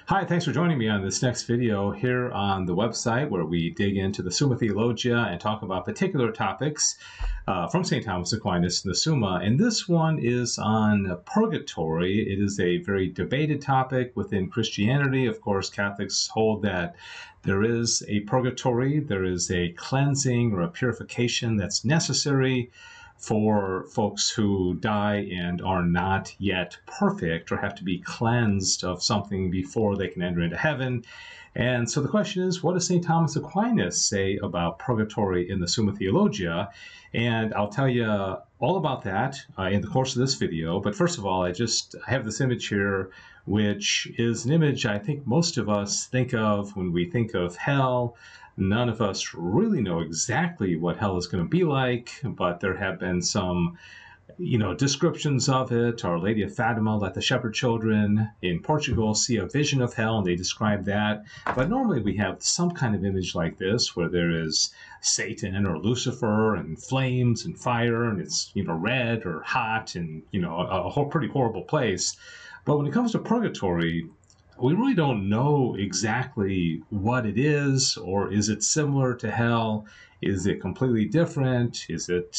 Hi, thanks for joining me on this next video here on the website where we dig into the Summa Theologica and talk about particular topics from St. Thomas Aquinas in the Summa. And this one is on purgatory. It is a very debated topic within Christianity. Of course, Catholics hold that there is a purgatory, there is a cleansing or a purification that's necessary for folks who die and are not yet perfect or have to be cleansed of something before they can enter into heaven. And so the question is, what does St. Thomas Aquinas say about purgatory in the Summa Theologica? And I'll tell you all about that in the course of this video. But first of all, I have this image here, which is an image I think most of us think of when we think of hell. None of us really know exactly what hell is going to be like, but there have been some, descriptions of it. Our Lady of Fatima let the shepherd children in Portugal see a vision of hell, and they describe that. But normally we have some kind of image like this, where there is Satan or Lucifer and flames and fire, and it's, red or hot and, a pretty horrible place. But when it comes to purgatory, we really don't know exactly what it is, or is it similar to hell? Is it completely different? Is it,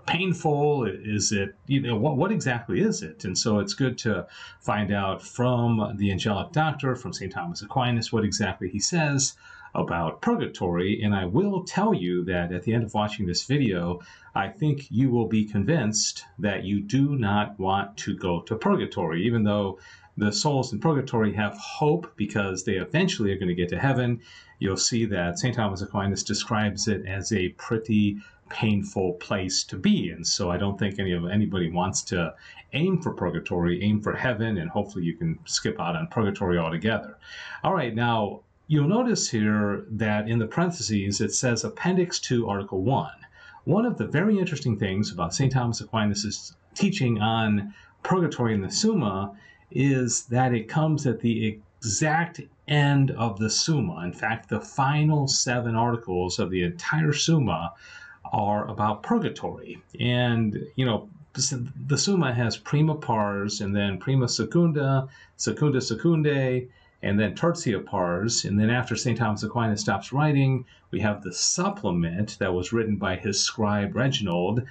painful? Is it, what exactly is it? And so it's good to find out from the Angelic Doctor, from St. Thomas Aquinas, what exactly he says about purgatory. And I will tell you that at the end of watching this video, I think you will be convinced that you do not want to go to purgatory, even though the souls in purgatory have hope because they eventually are going to get to heaven. You'll see that St. Thomas Aquinas describes it as a pretty painful place to be. And so I don't think anybody wants to aim for purgatory, aim for heaven, and hopefully you can skip out on purgatory altogether. All right, now you'll notice here that in the parentheses it says Appendix 2, Article 1. One of the very interesting things about St. Thomas Aquinas' teaching on purgatory in the Summa is that it comes at the exact end of the Summa. In fact, the final 7 articles of the entire Summa are about purgatory. And, the Summa has prima pars, and then prima secunda, secunda secundae, and then tertia pars. And then after St. Thomas Aquinas stops writing, we have the supplement that was written by his scribe Reginald.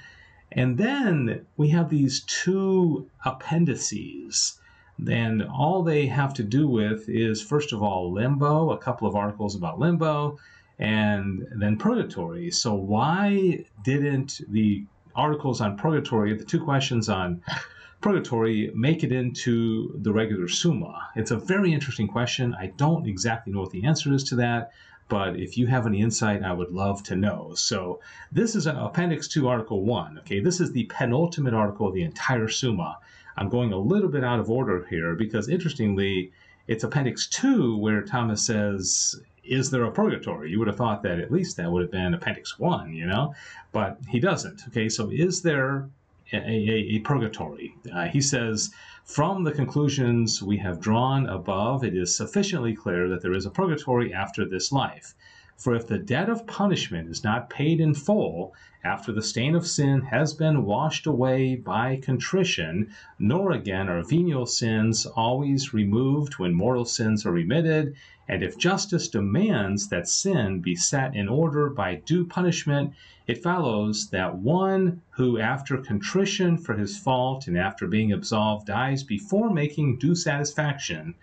And then we have these 2 appendices. Then all they have to do with is, first of all, limbo, a couple of articles about limbo, and then purgatory. So why didn't the articles on purgatory, the 2 questions on purgatory, make it into the regular Summa? It's a very interesting question. I don't exactly know what the answer is to that, but if you have any insight, I would love to know. So this is Appendix 2, Article 1. Okay, this is the penultimate article of the entire Summa. I'm going a little bit out of order here because, interestingly, it's Appendix 2 where Thomas says, is there a purgatory? You would have thought that at least that would have been Appendix 1, but he doesn't. Okay, so is there a purgatory? He says, from the conclusions we have drawn above, it is sufficiently clear that there is a purgatory after this life. For if the debt of punishment is not paid in full after the stain of sin has been washed away by contrition, nor again are venial sins always removed when mortal sins are remitted, and if justice demands that sin be set in order by due punishment, it follows that one who after contrition for his fault and after being absolved dies before making due satisfaction,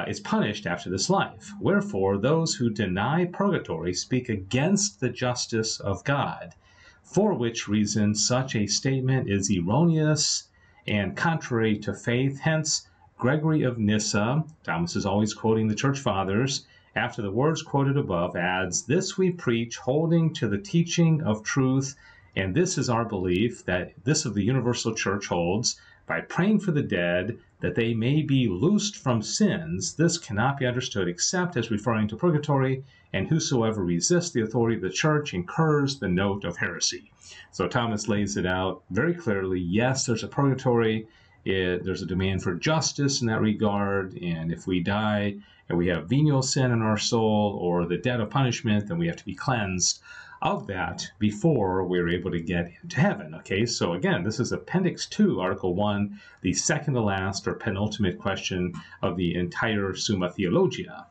is punished after this life. Wherefore, those who deny purgatory speak against the justice of God, for which reason such a statement is erroneous and contrary to faith. Hence, Gregory of Nyssa, Thomas is always quoting the Church Fathers, after the words quoted above, adds, "This we preach, holding to the teaching of truth, and this is our belief, that this of the universal Church holds, by praying for the dead, that they may be loosed from sins. This cannot be understood except as referring to purgatory, and whosoever resists the authority of the Church incurs the note of heresy." So Thomas lays it out very clearly. Yes, there's a purgatory. There's a demand for justice in that regard, and if we die and we have venial sin in our soul or the debt of punishment, then we have to be cleansed of that before we're able to get into heaven. Okay, so again, this is Appendix 2, Article 1, the second to last or penultimate question of the entire Summa Theologica.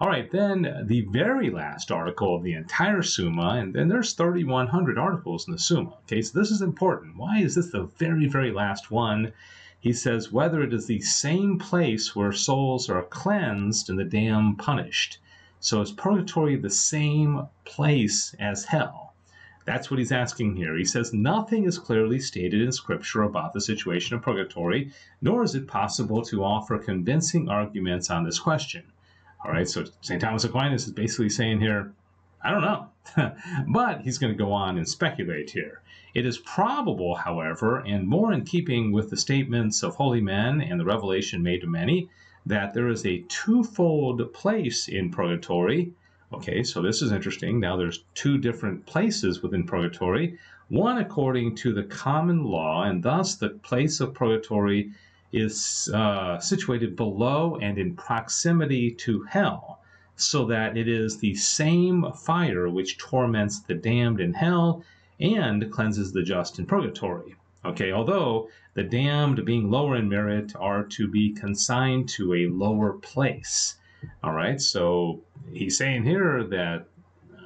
All right, then the very last article of the entire Summa, and then there's 3,100 articles in the Summa. Okay, so this is important. Why is this the very, very last one? He says, whether it is the same place where souls are cleansed and the damned punished. So is purgatory the same place as hell? That's what he's asking here. He says, nothing is clearly stated in Scripture about the situation of purgatory, nor is it possible to offer convincing arguments on this question. All right, so St. Thomas Aquinas is basically saying here, I don't know. But he's going to go on and speculate here. It is probable, however, and more in keeping with the statements of holy men and the revelation made to many, that there is a twofold place in purgatory. Okay, so this is interesting. Now there's two different places within purgatory. One according to the common law, and thus the place of purgatory is situated below and in proximity to hell, so that it is the same fire which torments the damned in hell and cleanses the just in purgatory. Okay, although the damned, being lower in merit, are to be consigned to a lower place. All right, so he's saying here that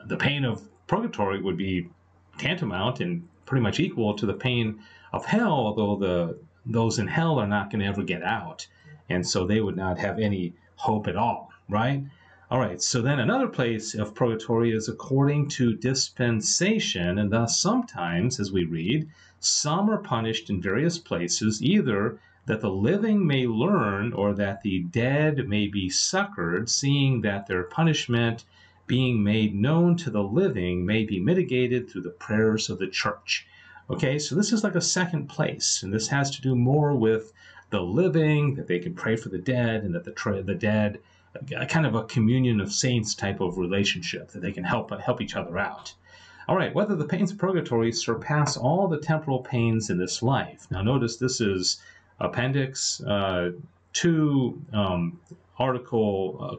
the pain of purgatory would be tantamount and pretty much equal to the pain of hell, although those in hell are not going to ever get out, and so they would not have any hope at all, right? All right, so then another place of purgatory is according to dispensation, and thus sometimes, as we read, some are punished in various places, either that the living may learn or that the dead may be succored, seeing that their punishment, being made known to the living, may be mitigated through the prayers of the church. Okay, so this is like a second place, and this has to do more with the living, that they can pray for the dead, and that the dead, kind of a communion of saints type of relationship, that they can help each other out. All right, whether the pains of purgatory surpass all the temporal pains in this life. Now notice this is Appendix 2,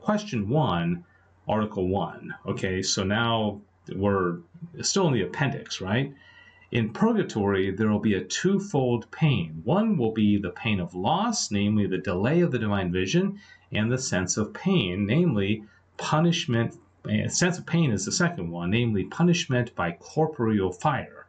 question 1, Article 1. Okay, so now we're still in the appendix, right? In purgatory, there will be a twofold pain. One will be the pain of loss, namely the delay of the divine vision, and the sense of pain, namely punishment. Sense of pain is the second one, namely punishment by corporeal fire.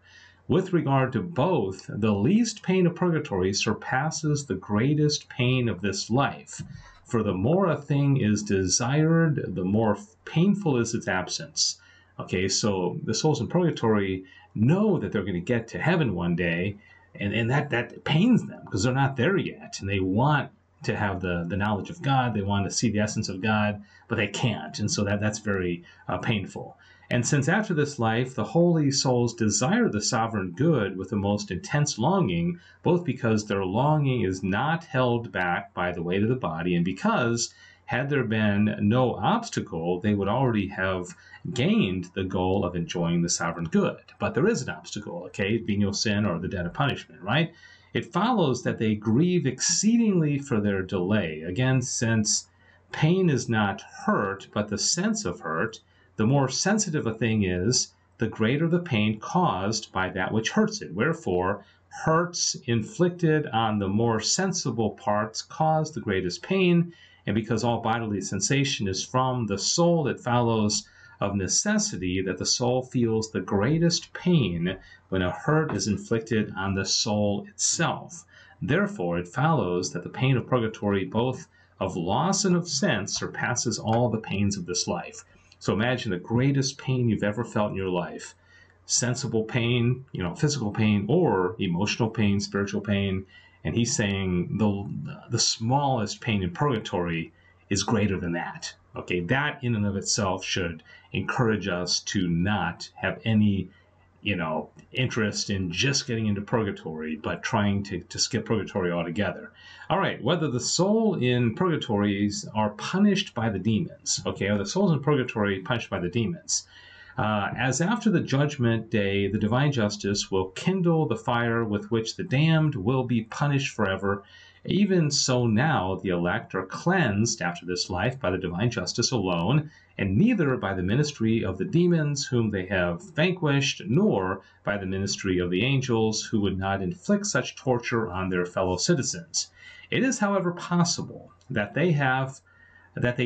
With regard to both, the least pain of purgatory surpasses the greatest pain of this life. For the more a thing is desired, the more painful is its absence. Okay, so the souls in purgatory know that they're going to get to heaven one day, and that pains them because they're not there yet, and they want to have the knowledge of God, they want to see the essence of God, but they can't, and so that's very painful. And since after this life the holy souls desire the sovereign good with the most intense longing, both because their longing is not held back by the weight of the body, and because had there been no obstacle, they would already have gained the goal of enjoying the sovereign good. But there is an obstacle, okay, venial sin or the debt of punishment, right? It follows that they grieve exceedingly for their delay. Again, since pain is not hurt, but the sense of hurt, the more sensitive a thing is, the greater the pain caused by that which hurts it. Wherefore, hurts inflicted on the more sensible parts cause the greatest pain, and because all bodily sensation is from the soul, it follows of necessity that the soul feels the greatest pain when a hurt is inflicted on the soul itself. Therefore, it follows that the pain of purgatory, both of loss and of sense, surpasses all the pains of this life. So imagine the greatest pain you've ever felt in your life. Sensible pain, physical pain, or emotional pain, spiritual pain. And he's saying the smallest pain in purgatory is greater than that. Okay, that in and of itself should encourage us to not have any, interest in just getting into purgatory, but trying to skip purgatory altogether. All right, whether the soul in purgatories are punished by the demons. Okay, are the souls in purgatory punished by the demons? As after the judgment day, the divine justice will kindle the fire with which the damned will be punished forever, Even so now the elect are cleansed after this life by the divine justice alone, and neither by the ministry of the demons whom they have vanquished, nor by the ministry of the angels who would not inflict such torture on their fellow citizens. It is, however, possible that they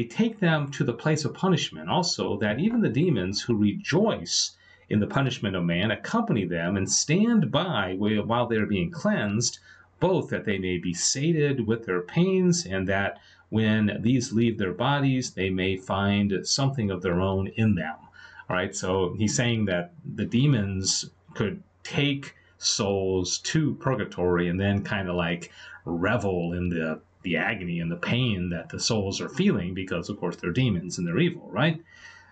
take them to the place of punishment, also that even the demons who rejoice in the punishment of man accompany them and stand by while they are being cleansed, both that they may be sated with their pains, and that when these leave their bodies, they may find something of their own in them. All right, so he's saying that the demons could take souls to purgatory and then kind of like revel in the agony and the pain that the souls are feeling, because of course they're demons and they're evil, right?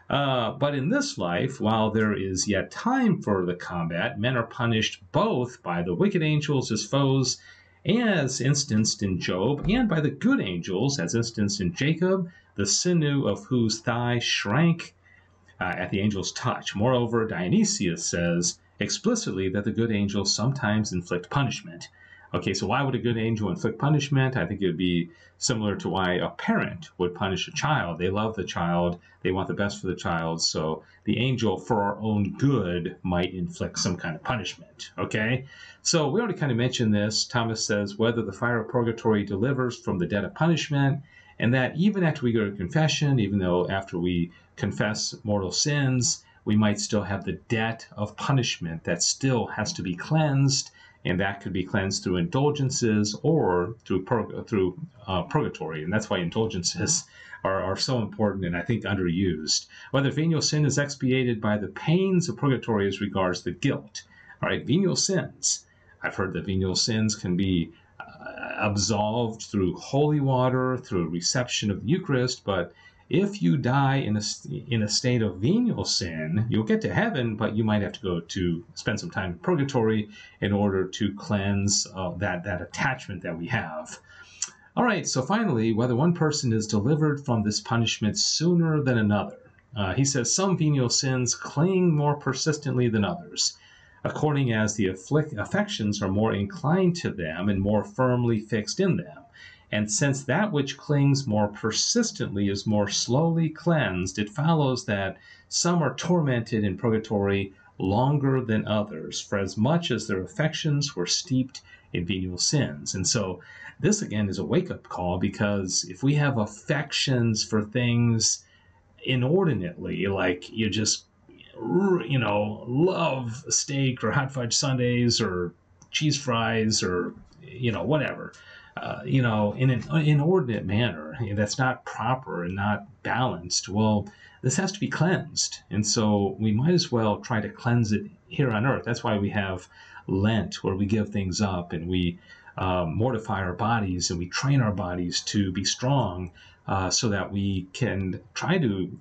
But in this life, while there is yet time for the combat, men are punished both by the wicked angels as foes, as instanced in Job, and by the good angels, as instanced in Jacob, the sinew of whose thigh shrank at the angel's touch. Moreover, Dionysius says explicitly that the good angels sometimes inflict punishment. Okay, so why would a good angel inflict punishment? I think it would be similar to why a parent would punish a child. They love the child, they want the best for the child, so the angel, for our own good, might inflict some kind of punishment. Okay, so we already kind of mentioned this. Thomas says whether the fire of purgatory delivers from the debt of punishment, and that even after we go to confession, even though after we confess mortal sins, we might still have the debt of punishment that still has to be cleansed, and that could be cleansed through indulgences or through purgatory. And that's why indulgences are so important and I think underused. Whether venial sin is expiated by the pains of purgatory as regards the guilt. All right, venial sins. I've heard that venial sins can be absolved through holy water, through reception of the Eucharist, but if you die in a state of venial sin, you'll get to heaven, but you might have to go to spend some time in purgatory in order to cleanse that attachment that we have. All right, so finally, whether one person is delivered from this punishment sooner than another. He says some venial sins cling more persistently than others, according as the affections are more inclined to them and more firmly fixed in them. And since that which clings more persistently is more slowly cleansed, it follows that some are tormented in purgatory longer than others, for as much as their affections were steeped in venial sins. And so this, again, is a wake-up call, because if we have affections for things inordinately, like you just, love steak or hot fudge sundaes or cheese fries or, whatever, in an inordinate manner that's not proper and not balanced, well, this has to be cleansed. And so we might as well try to cleanse it here on earth. That's why we have Lent, where we give things up and we mortify our bodies and we train our bodies to be strong, so that we can try to,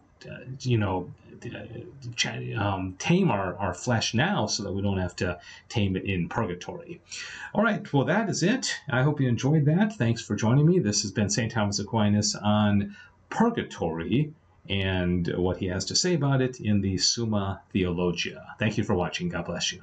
tame our flesh now, so that we don't have to tame it in purgatory. All right, well, that is it. I hope you enjoyed that. Thanks for joining me. This has been St. Thomas Aquinas on purgatory and what he has to say about it in the Summa Theologica. Thank you for watching. God bless you.